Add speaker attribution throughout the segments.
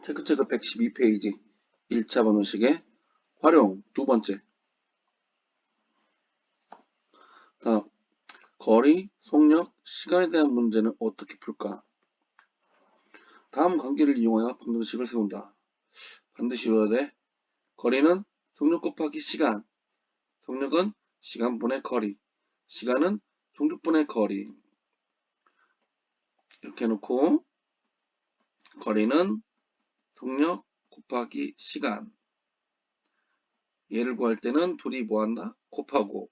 Speaker 1: 체크체크 112페이지 1차 방정식의 활용 두 번째. 다음, 거리, 속력, 시간에 대한 문제는 어떻게 풀까? 다음 관계를 이용하여 방정식을 세운다. 반드시 외워야 돼. 거리는 속력 곱하기 시간, 속력은 시간분의 거리, 시간은 속력분의 거리. 이렇게 해놓고 거리는 속력 곱하기 시간. 얘를 구할 때는 둘이 뭐한다? 곱하고.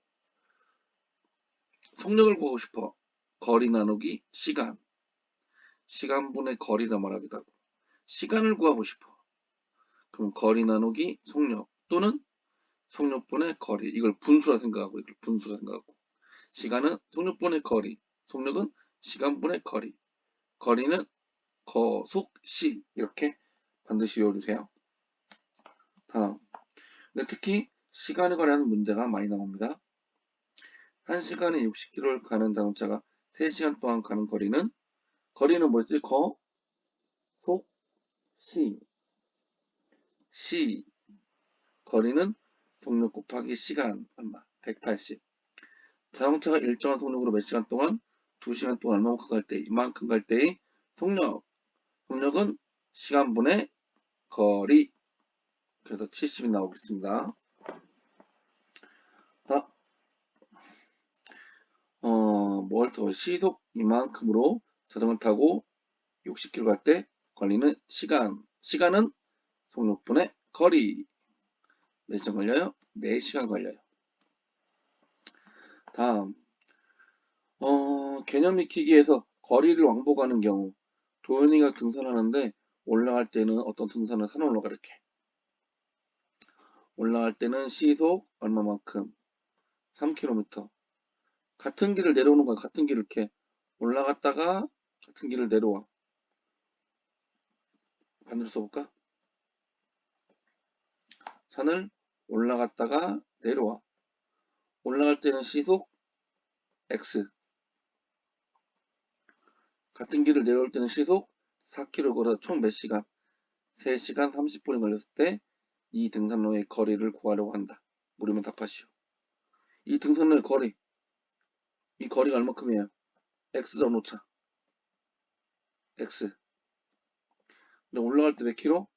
Speaker 1: 속력을 구하고 싶어. 거리 나누기 시간. 시간분의 거리라 말하기도 하고. 시간을 구하고 싶어. 그럼 거리 나누기 속력 또는 속력분의 거리. 이걸 분수라 생각하고 이걸 분수라 생각하고. 시간은 속력분의 거리. 속력은 시간분의 거리. 거리는 거속시. 이렇게 반드시 외워주세요. 다음. 근데 특히 시간에 관한 문제가 많이 나옵니다. 1시간에 60km를 가는 자동차가 3시간 동안 가는 거리는 뭐였지? 속, 시. 거리는 속력 곱하기 시간. 얼마? 180. 자동차가 일정한 속력으로 몇 시간 동안? 2시간 동안 얼마만큼 갈 때? 이만큼 갈 때의 속력. 속력은 시간분의 거리. 그래서 70이 나오겠습니다. 뭘 더? 시속 이만큼으로 자전거를 타고 60km 갈 때 걸리는 시간. 시간은 속력분의 거리. 몇 시간 걸려요? 4시간 걸려요. 다음. 개념 익히기에서 거리를 왕복하는 경우 도현이가 등산하는데 올라갈 때는 어떤 등산을 산 올라가 이렇게. 올라갈 때는 시속 얼마만큼? 3km. 같은 길을 내려오는 거야. 같은 길을 이렇게 올라갔다가 같은 길을 내려와. 반대로 써볼까? 산을 올라갔다가 내려와. 올라갈 때는 시속 X. 같은 길을 내려올 때는 시속 4km 걸어서 총 몇 시간? 3시간 30분이 걸렸을 때 이 등산로의 거리를 구하려고 한다. 물으면 답하시오. 이 등산로의 거리, 이 거리가 얼마큼이에요? X로 놓자. X. 근데 올라갈 때 몇 킬로?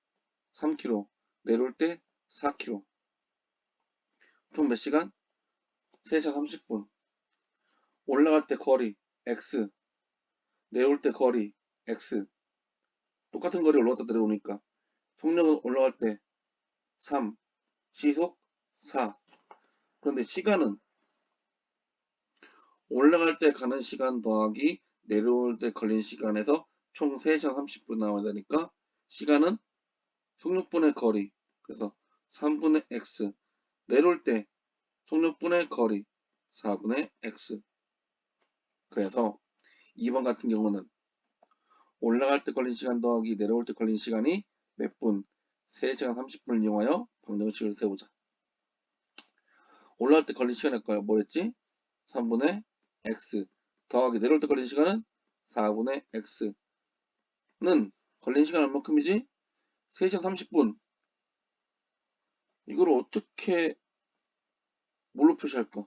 Speaker 1: 3km. 내려올 때 4km. 총 몇 시간? 3시간 30분. 올라갈 때 거리 X. 내려올 때 거리 X. 똑같은 거리 올라갔다 내려오니까 속력은 올라갈 때 3, 시속 4. 그런데 시간은 올라갈 때 가는 시간 더하기 내려올 때 걸린 시간에서 총 3시간 30분 나와야 되니까 시간은 속력분의 거리. 그래서 3분의 X. 내려올 때 속력분의 거리 4분의 X. 그래서 2번 같은 경우는 올라갈 때 걸린 시간 더하기 내려올 때 걸린 시간이 몇 분? 3시간 30분을 이용하여 방정식을 세우자. 올라갈 때 걸린 시간일 거예요. 뭐랬지? 3분의 X 더하기 내려올 때 걸린 시간은 4분의 X는 걸린 시간 얼마큼이지? 3시간 30분. 이걸 어떻게 뭘로 표시할까?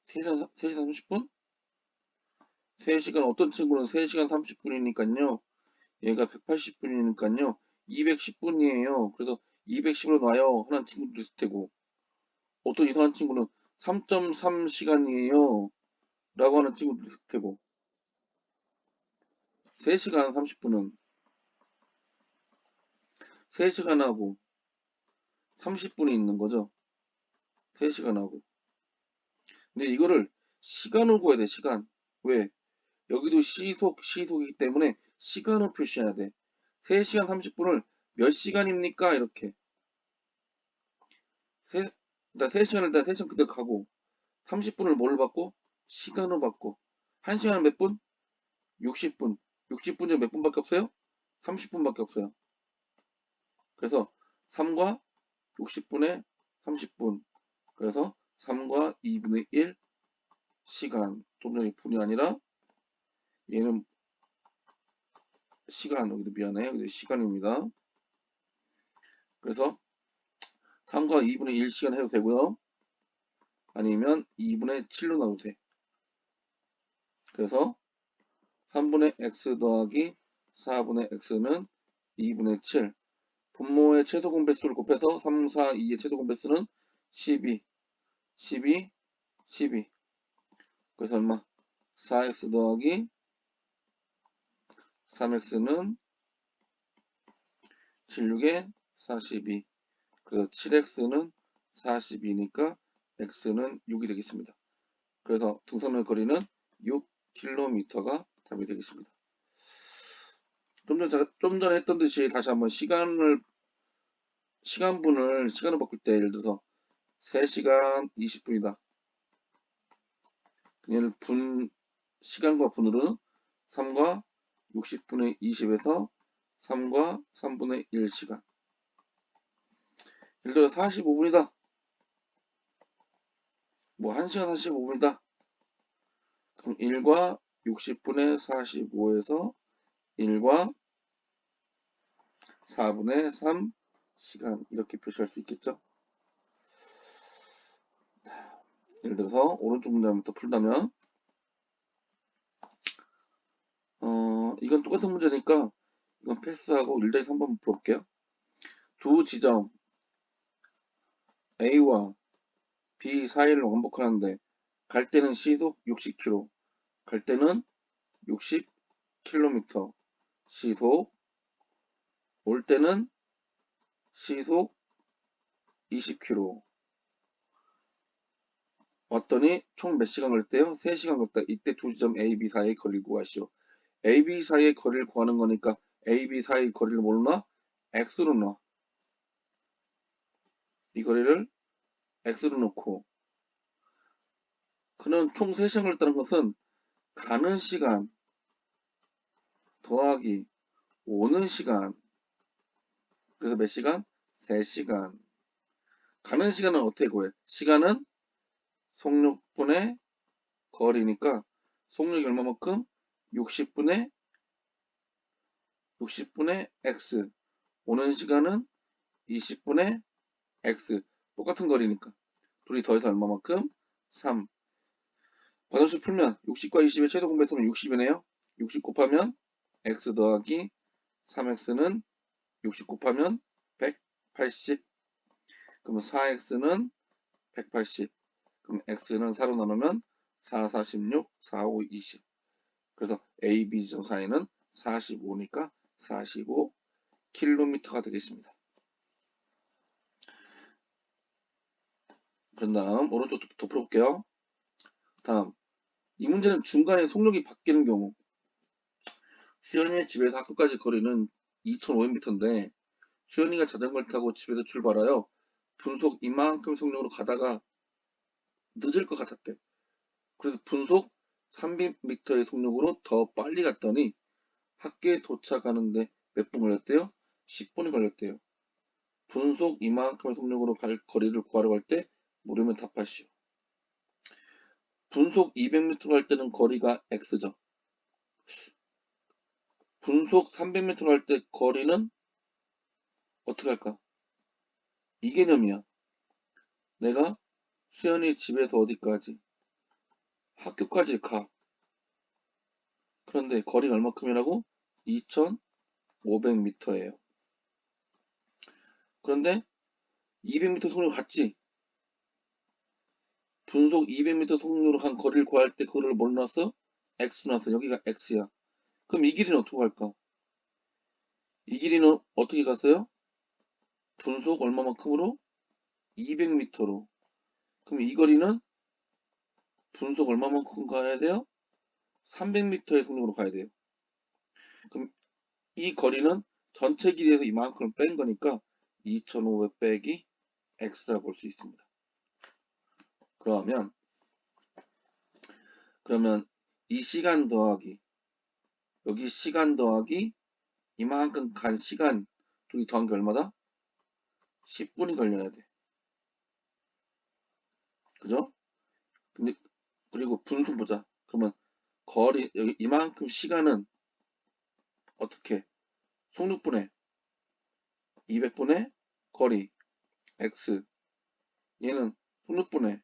Speaker 1: 3시간 30분? 3시간 어떤 친구는 3시간 30분이니까요. 얘가 180분이니까요. 210분이에요. 그래서 210으로 놔요. 하는 친구도 있을 테고. 어떤 이상한 친구는 3.3시간이에요. 라고 하는 친구도 있을 테고. 3시간 30분은 3시간하고 30분이 있는 거죠. 3시간하고. 근데 이거를 시간으로 구해야 돼, 시간. 왜? 여기도 시속이기 때문에 시간을 표시해야 돼. 3시간 30분을 몇 시간입니까? 이렇게. 일단 3시간을 일단 3시간 그대로 가고 30분을 뭘로 받고? 시간으로 받고 1시간은 몇 분? 60분. 60분 중에 몇 분밖에 없어요? 30분밖에 없어요. 그래서 3과 60분의 30분. 그래서 3과 2분의 1 시간. 좀 전에 분이 아니라 얘는 시간, 여기도 미안해. 여기도 시간입니다. 그래서 3과 2분의 1시간 해도 되고요. 아니면 2분의 7로 나도 돼. 그래서 3분의 x 더하기 4분의 x는 2분의 7. 분모의 최소 공배수를 곱해서 3, 4, 2의 최소 공배수는 12, 12, 12. 그래서 얼마? 4x 더하기 3x는 16에 42. 그래서 7x는 42니까 x는 6이 되겠습니다. 그래서 등산로의 거리는 6km가 답이 되겠습니다. 좀 전에 했던 듯이 다시 한번 시간을 바꿀 때 예를 들어서 3시간 20분이다. 얘를 시간과 분으로 3과 60분의 20에서 3과 3분의 1시간. 예를 들어 45분이다. 뭐 1시간 45분이다. 그럼 1과 60분의 45에서 1과 4분의 3시간 이렇게 표시할 수 있겠죠. 예를 들어서 오른쪽 문제부터 풀다면 이건 똑같은 문제니까 이건 패스하고 1-3번 풀어볼게요. 두 지점 A와 B 사이를 왕복하는데 갈 때는 시속 60km, 갈 때는 60km 시속, 올 때는 시속 20km. 왔더니 총 몇 시간 걸렸대요? 3시간 걸렸다. 이때 두 지점 A, B 사이의 거리를 구하시오. A, B 사이의 거리를 구하는 거니까 A, B 사이의 거리를 뭘로 놔? X로 놔. 이 거리를 X로 놓고 그는 총 3시간 걸렸다는 것은 가는 시간 더하기 오는 시간, 그래서 몇 시간? 3시간. 가는 시간은 어떻게 구해? 시간은 속력분의 거리니까 속력이 얼마만큼? 60분의 x. 오는 시간은 20분의 x. 똑같은 거리니까. 둘이 더해서 얼마만큼? 3. 반원수 풀면 60과 20의 최소 공배수는 60이네요. 60 곱하면 x 더하기 3x는 60 곱하면 180. 그럼 4x는 180. 그럼 x는 4로 나누면 4, 46, 4, 5, 20. 그래서 A, B 지점 사이는 45니까 45km가 되겠습니다. 그런 다음 오른쪽부터 풀어볼게요. 다음 이 문제는 중간에 속력이 바뀌는 경우 수연이의 집에서 학교까지 거리는 2500m인데 수연이가 자전거를 타고 집에서 출발하여 분속 이만큼 속력으로 가다가 늦을 것 같았대. 그래서 분속 300m의 속력으로 더 빨리 갔더니 학교에 도착하는데 몇 분 걸렸대요? 10분이 걸렸대요. 분속 이만큼의 속력으로 갈 거리를 구하려고 할 때 물으면 답하시오. 분속 200m 갈 때는 거리가 x죠. 분속 300m 갈 때 거리는 어떻게 할까? 이 개념이야. 내가 수연이 집에서 어디까지? 학교까지 가. 그런데 거리가 얼마큼이라고? 2500m예요. 그런데 200m 속력으로 갔지? 분속 200m 속력으로 간 거리를 구할 때 그거를 뭘 넣었어? x 넣었어. 여기가 x야. 그럼 이 길이는 어떻게 갈까? 이 길이는 어떻게 갔어요? 분속 얼마만큼으로? 200m로. 그럼 이 거리는 분속 얼마만큼 가야 돼요? 300m의 속력으로 가야 돼요. 그럼 이 거리는 전체 길이에서 이만큼을 뺀 거니까 2500 빼기 x라 볼 수 있습니다. 그러면 이 시간 더하기 여기 시간 더하기 이만큼 간 시간 둘이 더한 게 얼마다? 10분이 걸려야 돼. 그죠? 근데 그리고 분수 보자. 그러면 거리 여기 이만큼 시간은 어떻게? 속력분해 200분의 거리 x, 얘는 속력분해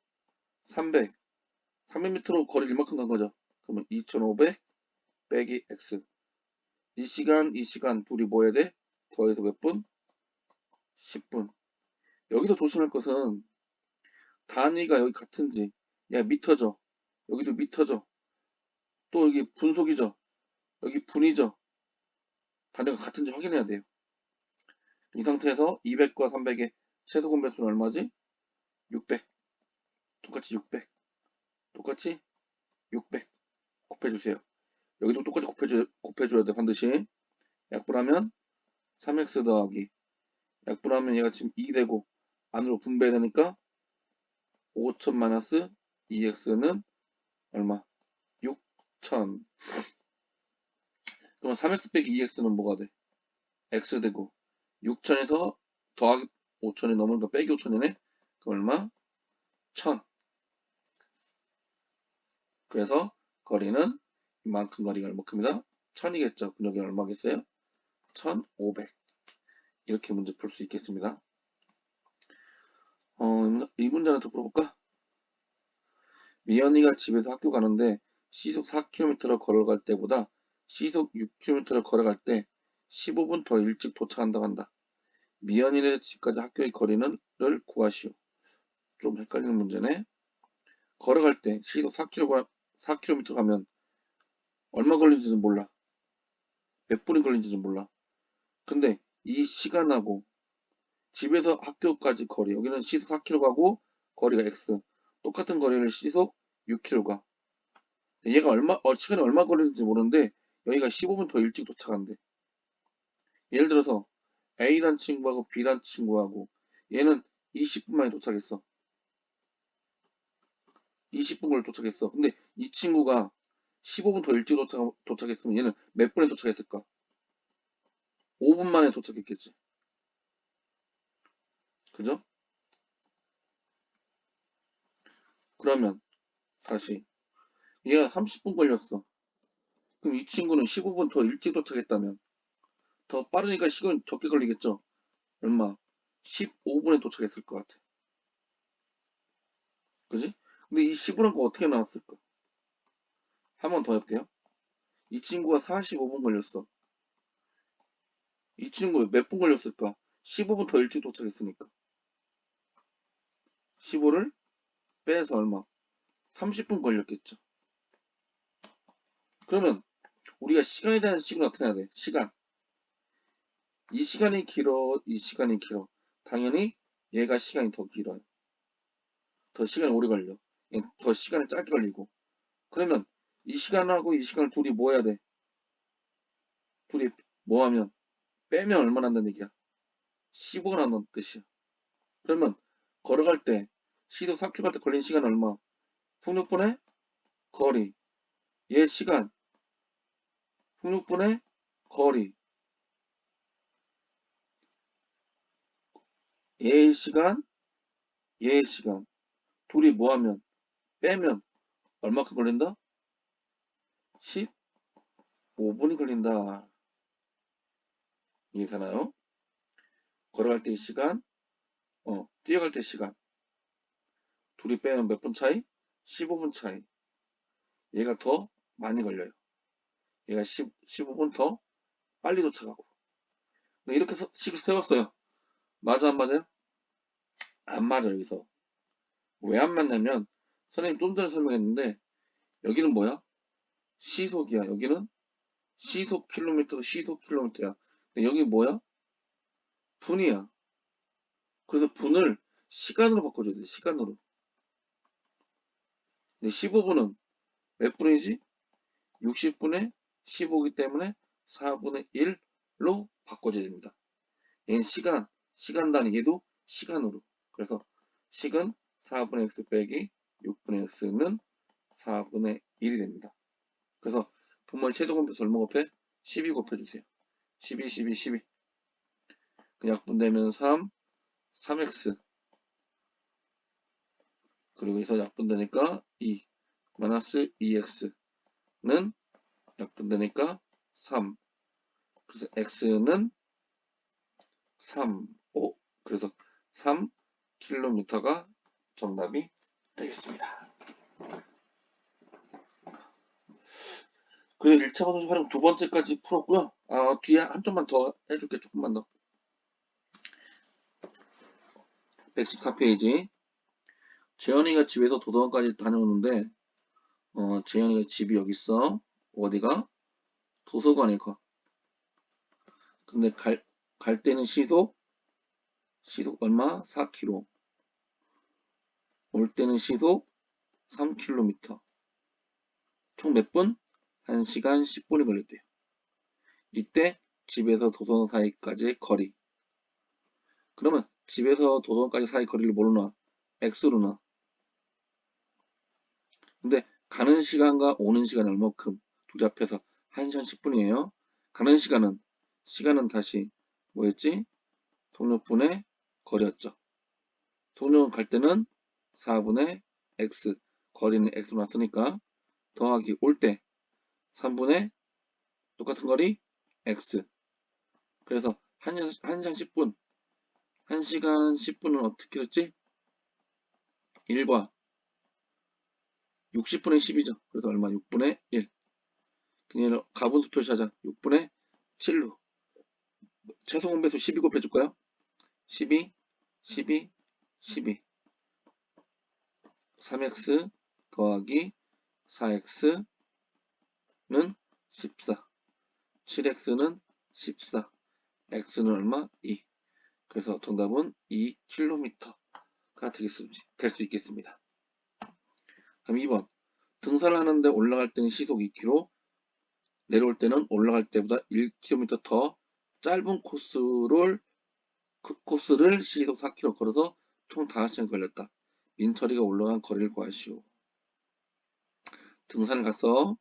Speaker 1: 300m로 거리를 이만큼 간 거죠. 그러면 2500 빼기 x. 이 시간 둘이 뭐 해야 돼? 더해서 몇 분? 10분. 여기서 조심할 것은 단위가 여기 같은지, 야 미터죠. 여기도 미터죠. 또 여기 분속이죠. 여기 분이죠. 단위가 같은지 확인해야 돼요. 이 상태에서 200과 300의 최소 공배수는 얼마지? 600. 똑같이 600. 똑같이 600. 곱해주세요. 여기도 똑같이 곱해줘야 돼. 반드시. 약분하면 3x 더하기. 약분하면 얘가 지금 2 되고 안으로 분배되니까 5000 마이너스 2x는 얼마? 6000. 그럼 3x 빼기 2x는 뭐가 돼? x 되고 6000에서 더하기 5000이 넘으니까 빼기 5000이네. 그럼 얼마? 1000. 그래서 거리는 이만큼 거리가 얼마큼이다? 1000이겠죠. 근육이 얼마겠어요? 1500. 이렇게 문제 풀 수 있겠습니다. 이 문제 하나 더 풀어볼까? 미연이가 집에서 학교 가는데 시속 4km를 걸어갈 때보다 시속 6km를 걸어갈 때 15분 더 일찍 도착한다고 한다. 미연이네 집까지 학교의 거리를 구하시오. 좀 헷갈리는 문제네. 걸어갈 때 시속 4km 가면 얼마 걸리는지는 몰라. 몇 분이 걸리는지는 몰라. 근데 이 시간하고 집에서 학교까지 거리, 여기는 시속 4km 가고 거리가 x. 똑같은 거리를 시속 6km 가. 얘가 시간이 얼마 걸리는지 모르는데 여기가 15분 더 일찍 도착한대. 예를 들어서 A란 친구하고 B란 친구하고 얘는 20분 만에 도착했어. 20분 걸려 도착했어. 근데 이 친구가 15분 더 일찍 도착했으면 얘는 몇 분에 도착했을까? 5분 만에 도착했겠지. 그죠? 그러면 다시 얘가 30분 걸렸어. 그럼 이 친구는 15분 더 일찍 도착했다면 더 빠르니까 시간 적게 걸리겠죠? 얼마? 15분에 도착했을 것 같아. 그지? 근데 이 15란 거 어떻게 나왔을까? 한 번 더 해볼게요. 이 친구가 45분 걸렸어. 이 친구 몇 분 걸렸을까? 15분 더 일찍 도착했으니까. 15를 빼서 얼마? 30분 걸렸겠죠. 그러면 우리가 시간에 대한 식으로 나타내야 돼. 시간. 이 시간이 길어, 이 시간이 길어. 당연히 얘가 시간이 더 길어요. 더 시간이 오래 걸려. 더 시간이 짧게 걸리고. 그러면 이 시간하고 이 시간을 둘이 뭐 해야 돼? 둘이 뭐 하면? 빼면 얼마나 난다는 얘기야? 15가 난다는 뜻이야. 그러면 걸어갈 때 시속 4km 갈 때 걸린 시간 얼마? 속력분의 거리. 얘 시간. 속력분의 거리. 얘의 시간. 얘의 시간. 둘이 뭐 하면? 빼면 얼마큼 걸린다? 15분이 걸린다. 이해되나요? 걸어갈 때 시간, 뛰어갈 때 시간. 둘이 빼면 몇 분 차이? 15분 차이. 얘가 더 많이 걸려요. 얘가 15분 더 빨리 도착하고. 네, 이렇게 식을 세웠어요. 맞아, 안 맞아요? 안 맞아, 여기서. 왜 안 맞냐면, 선생님 좀 전에 설명했는데, 여기는 뭐야? 시속이야. 여기는 시속 킬로미터야. 근데 여기 뭐야? 분이야. 그래서 분을 시간으로 바꿔줘야 돼, 시간으로. 근데 15분은 몇 분이지? 60분에 15이기 때문에 4분의 1로 바꿔줘야 됩니다. 얘는 시간 단위, 얘도 시간으로. 그래서 식은 4분의 x 빼기 6분의 x는 4분의 1이 됩니다. 그래서 분모의 최소 공배수 얼마 곱해? 12 곱해주세요. 12. 그 약분되면 3x. 그리고 여기서 약분되니까 2. 마이너스 2x는 약분되니까 3. 그래서 x는 3, 5. 그래서 3km가 정답이 되겠습니다. 그래서 1차 방정식 활용 두 번째까지 풀었고요. 뒤에 한 점만 더 해줄게. 조금만 더. 114페이지. 재현이가 집에서 도서관까지 다녀오는데 재현이가 집이 여기 있어. 어디가? 도서관에 가. 근데 갈 때는 시속 얼마? 4km. 올 때는 시속 3km. 총 몇 분? 1시간 10분이 걸렸대요. 이때 집에서 도서관 사이까지의 거리. 그러면 집에서 도서관까지 사이 거리를 뭘로 놔? x로 놔. 근데 가는 시간과 오는 시간이 얼마큼? 둘이 합해서 1시간 10분이에요. 가는 시간은 다시 뭐였지? 동력분의 거리였죠. 동력은 갈 때는 4분의 x, 거리는 x로 놨으니까 더하기 올 때 3분의 똑같은 거리 x. 그래서 1시간 10분 1시간 10분은 어떻게 됐지? 1과 60분의 10이죠. 그래서 얼마? 6분의 1. 그냥 가분수 표시하자. 6분의 7로. 최소 공배수 12 곱해줄까요? 12, 12, 12. 3x 더하기 4x는 14. 7x는 14. x는 얼마? 2. 그래서 정답은 2km가 될 수 있겠습니다. 그럼 2번. 등산을 하는데 올라갈 때는 시속 2km, 내려올 때는 올라갈 때보다 1km 더 짧은 코스를 시속 4km 걸어서 총 5시간 걸렸다. 민철이가 올라간 거리를 구하시오. 등산을 가서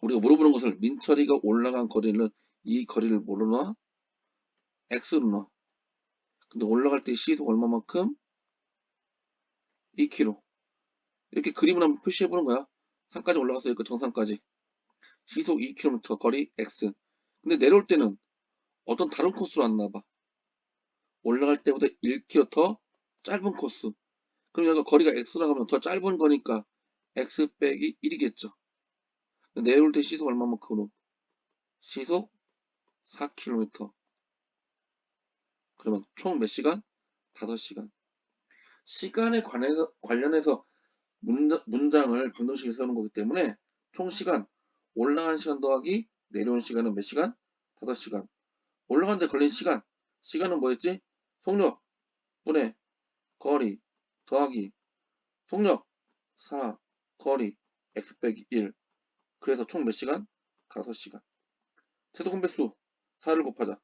Speaker 1: 우리가 물어보는 것을 민철이가 올라간 거리는 이 거리를 뭐로 놔? x로 놔. 근데 올라갈 때 시속 얼마만큼? 2km. 이렇게 그림을 한번 표시해 보는 거야. 산까지 올라가서 여기 정상까지. 시속 2km 거리 x. 근데 내려올 때는 어떤 다른 코스로 왔나 봐. 올라갈 때보다 1km 더 짧은 코스. 그럼 여기가 거리가 x라고 하면 더 짧은 거니까 x 빼기 1이겠죠. 내려올 때 시속 얼마만큼으로? 시속 4km. 그러면 총 몇 시간? 5시간. 시간에 관련해서 문장을 분동식에 세우는 거기 때문에 총 시간, 올라간 시간 더하기 내려온 시간은 몇 시간? 5시간. 올라간 데 걸린 시간은 뭐였지? 속력 분의 거리 더하기 속력 4 거리 x 빼기 1. 그래서 총 몇 시간? 5시간. 최소 공배수 4를 곱하자.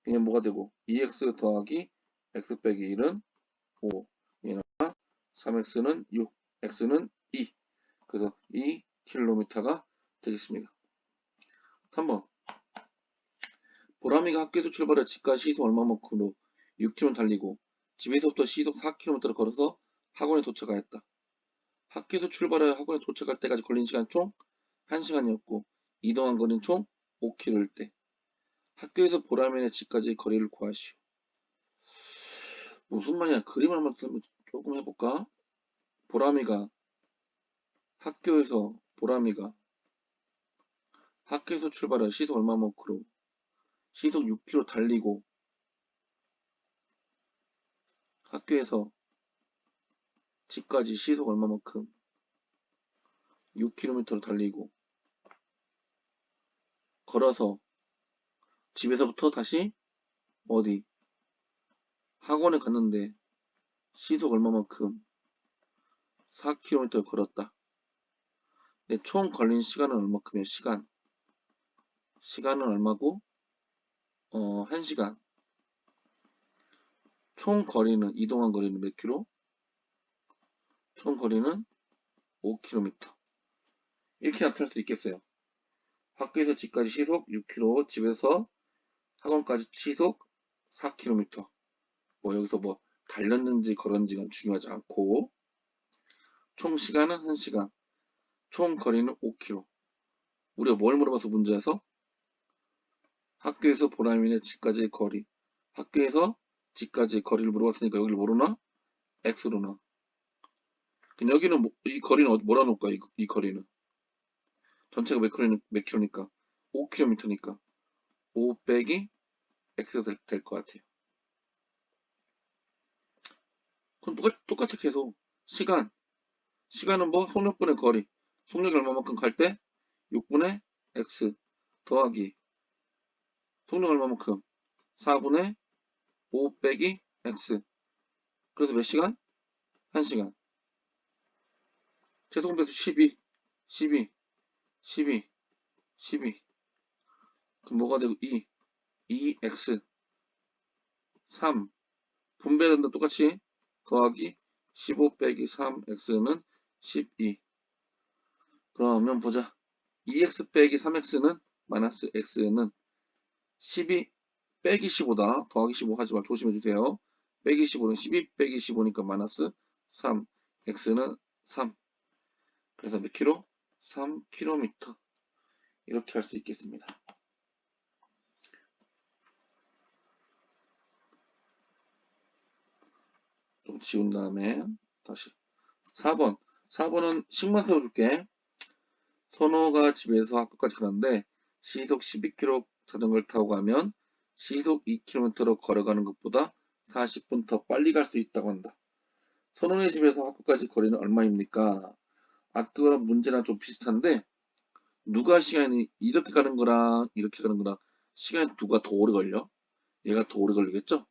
Speaker 1: 그냥 뭐가 되고 2x 더하기 x 빼기 1은 5. 3x는 6, x는 2. 그래서 2km가 되겠습니다. 3번. 보람이가 학교에서 출발해 집까지 시속 얼마만큼으로 6km 달리고 집에서부터 시속 4km를 걸어서 학원에 도착하였다. 학교에서 출발해 학원에 도착할 때까지 걸린 시간 총 1시간이었고 이동한 거리는 총 5km일 때 학교에서 보람이네 집까지의 거리를 구하시오. 무슨 말이야? 그림을 한번 조금 해볼까? 학교에서 출발해 시속 얼마만큼 시속 6km 달리고 학교에서 집까지 시속 얼마만큼 6km를 달리고 걸어서 집에서부터 다시 어디 학원에 갔는데 시속 얼마만큼 4km를 걸었다. 총 걸린 시간은 얼마큼이야? 시간은 얼마고? 1시간. 총 거리는 이동한 거리는 몇 킬로? 총 거리는 5km. 이렇게 나타낼 수 있겠어요. 학교에서 집까지 시속 6km, 집에서 학원까지 시속 4km. 여기서 달렸는지 걸었는지가 중요하지 않고 총 시간은 1시간, 총 거리는 5km. 우리가 뭘 물어봐서 문제에서? 학교에서 보람이네 집까지의 거리. 학교에서 집까지의 거리를 물어봤으니까 여기를 뭐로 놔? x로 놔. 그럼 여기는 이 거리는 뭐라 놓을까? 이 거리는 전체가 몇 킬로니까 5km니까 5 빼기 x 될 것 같아요. 그럼 똑같이 계속 시간은 뭐 속력분의 거리, 속력이 얼마만큼 갈 때 6분의 x 더하기 속력 얼마만큼 4분의 5 빼기 x. 그래서 몇 시간? 1시간. 제동배수 12 그럼 뭐가 되고 2x 3 분배된다 똑같이 더하기 15 빼기 3x는 12. 그러면 보자. 2x 빼기 3x는 마이너스 x는 12 빼기 15다. 더하기 15 하지만 조심해주세요. 빼기 15는 12 빼기 15니까 마이너스 3. x는 3. 그래서 몇 킬로? 3km. 이렇게 할 수 있겠습니다. 좀 지운 다음에 다시 4번. 4번은 식만 세워줄게. 선호가 집에서 학교까지 가는데 시속 12km 자전거를 타고 가면 시속 2km로 걸어가는 것보다 40분 더 빨리 갈 수 있다고 한다. 선호의 집에서 학교까지 거리는 얼마입니까? 아까 문제랑 좀 비슷한데 누가 시간이 이렇게 가는 거랑 이렇게 가는 거랑 시간이 누가 더 오래 걸려? 얘가 더 오래 걸리겠죠?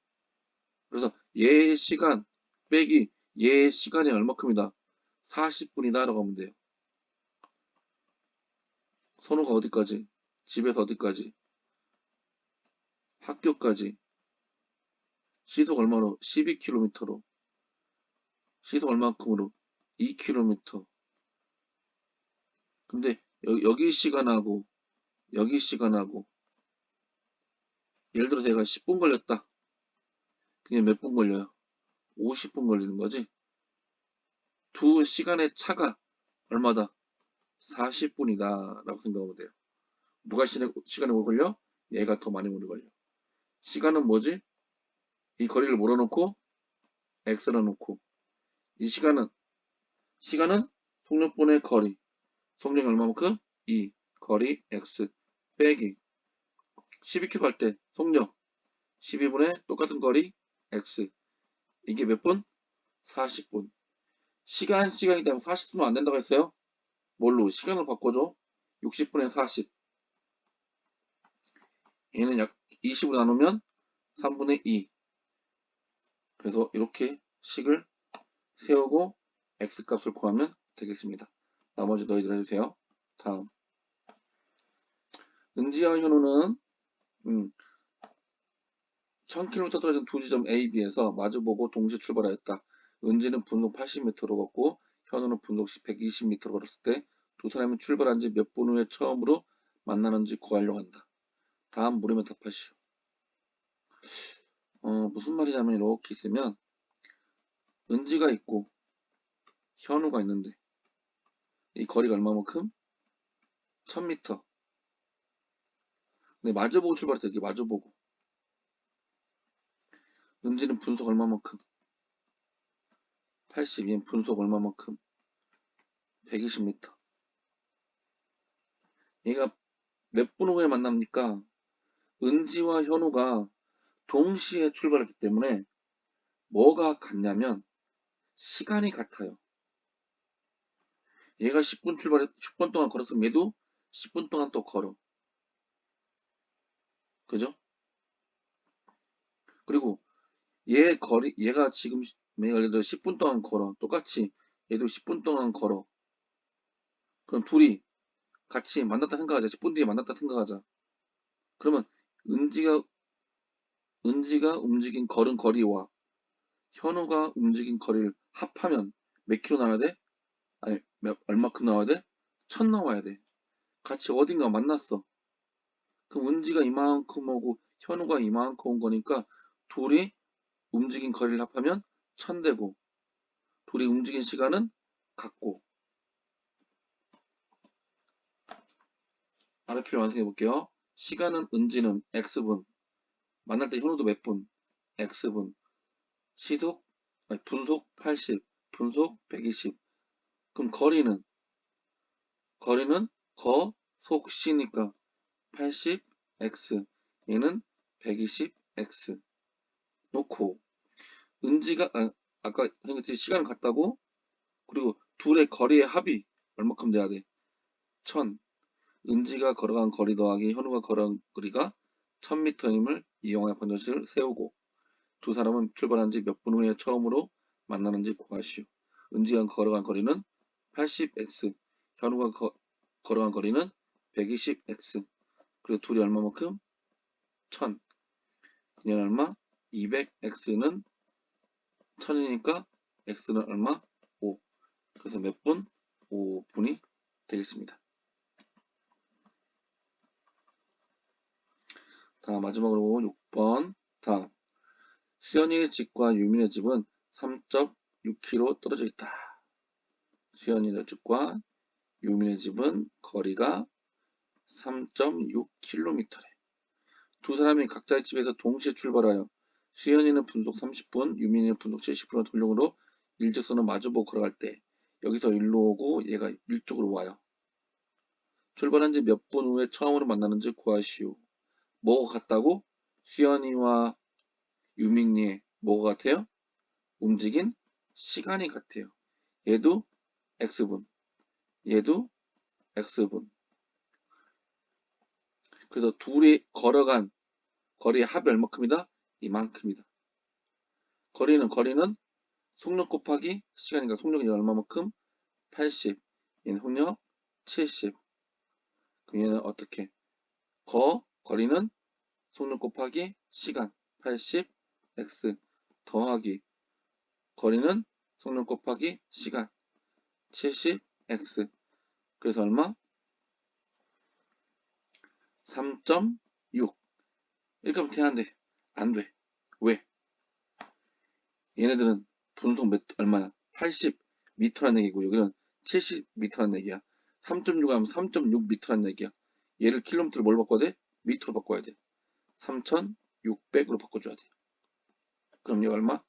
Speaker 1: 그래서 얘 시간 빼기 얘 시간이 얼마큼이다? 40분이다 라고 하면 돼요. 선호가 어디까지? 집에서 어디까지? 학교까지. 시속 얼마로? 12km로. 시속 얼마큼으로? 2km. 근데 여기 시간하고 여기 시간하고 예를 들어서 얘가 10분 걸렸다. 그게 몇 분 걸려요? 50분 걸리는 거지. 두 시간의 차가 얼마다? 40분이다 라고 생각하면 돼요. 누가 시간이 오래 걸려? 얘가 더 많이 오래 걸려. 시간은 뭐지? 이 거리를 몰아놓고 x를 놓고 이 시간은 속력분의 거리. 속력이 얼마만큼? 2 거리 x 빼기 12km 갈 때 속력 12분의 똑같은 거리 x. 이게 몇 분? 40분. 시간이 되면 40분은 안 된다고 했어요? 뭘로? 시간을 바꿔줘. 60분의 40. 얘는 약 20으로 나누면 3분의 2. 그래서 이렇게 식을 세우고 x값을 구하면 되겠습니다. 나머지 너희들 해주세요. 다음. 은지와 현우는 1000km 떨어진 두 지점 A, B에서 마주보고 동시에 출발하였다. 은지는 분속 80m로 걷고 현우는 분속 120m로 걸었을 때 두 사람이 출발한 지 몇 분 후에 처음으로 만나는지 구하려고 한다. 다음 물으면 답하시오. 무슨 말이냐면 이렇게 있으면 은지가 있고 현우가 있는데 이 거리가 얼마만큼? 1000m. 근데 마주보고 출발했다. 이게 마주보고. 은지는 분속 얼마만큼? 80. 얘는 분속 얼마만큼? 120m. 얘가 몇 분 후에 만납니까? 은지와 현우가 동시에 출발했기 때문에 뭐가 같냐면 시간이 같아요. 얘가 10분 동안 걸었으면 얘도 10분 동안 또 걸어. 그죠? 그리고 얘가 지금 예를 들어 10분 동안 걸어. 똑같이 얘도 10분 동안 걸어. 그럼 둘이 같이 만났다 생각하자. 10분 뒤에 만났다 생각하자. 그러면 은지가 움직인 걸은 거리와 현우가 움직인 거리를 합하면 몇 킬로 나와야 돼? 아니, 얼마큼 나와야 돼? 1000 나와야 돼. 같이 어딘가 만났어. 그럼 은지가 이만큼 오고 현우가 이만큼 온 거니까 둘이 움직인 거리를 합하면 1000 되고 둘이 움직인 시간은 같고 RP를 완성해 볼게요. 시간은 은지는 X분, 만날 때 현우도 몇 분, X분, 분속 80, 분속 120. 그럼 거리는 거, 속, 시니까 80x, 얘는 120x 놓고 은지가 아까 생각했지 시간을 같다고. 그리고 둘의 거리의 합이 얼마큼 돼야 돼? 1000. 은지가 걸어간 거리 더하기 현우가 걸어간 거리가 1000m임을 이용하여 번전식을 세우고 두 사람은 출발한 지 몇 분 후에 처음으로 만나는지 구하시오. 은지가 걸어간 거리는 80x, 현우가 걸어간 거리는 120x. 그리고 둘이 얼마만큼? 1000. 그냥 얼마? 200x는 1000이니까 x는 얼마? 5. 그래서 몇 분? 5분이 되겠습니다. 다음 마지막으로 6번. 다음 수연이의 집과 유민의 집은 3.6km 떨어져 있다. 수연이의 집과 유민의 집은 거리가 3.6km래. 두 사람이 각자의 집에서 동시에 출발하여 수연이는 분속 30분, 유민이는 분속 70분의 돌력으로 일직선을 마주보고 걸어갈 때 여기서 일로 오고 얘가 이쪽으로 와요. 출발한 지 몇 분 후에 처음으로 만나는지 구하시오. 뭐가 같다고? 수연이와 유민이의 뭐가 같아요? 움직인 시간이 같아요. 얘도 X분, 얘도 X분. 그래서 둘이 걸어간 거리의 합이 얼마큼이다? 이만큼이다. 거리는 속력 곱하기 시간이니까 속력이 얼마만큼? 80. 얘는 속력 70. 그럼 얘는 어떻게? 거리는 속력 곱하기 시간 80 x 더하기 거리는 속력 곱하기 시간 70 x. 그래서 얼마? 3.6. 이렇게 하면 되는데 안 돼. 왜? 얘네들은 분속 얼마야? 80m란 얘기고 여기는 70m란 얘기야. 3.6 하면 3.6m란 얘기야. 얘를 킬로미터로 뭘 바꿔야 돼? 미터로 바꿔야 돼. 3600으로 바꿔줘야 돼. 그럼 이거 얼마?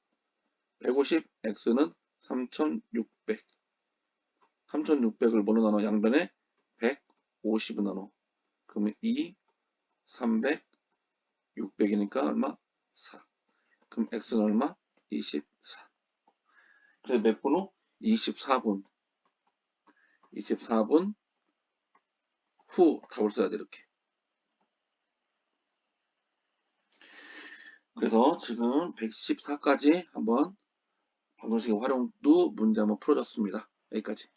Speaker 1: 150x는 3600. 3600을 뭐로 나눠? 양변에 150을 나눠. 그러면 2, 300, 600이니까 얼마? 4. 그럼 x는 얼마? 24. 그래서 몇 분 후? 24분. 24분 후 답을 써야 돼, 이렇게. 그래서 지금 114까지 한번 방정식의 활용도 문제 한번 풀어줬습니다. 여기까지.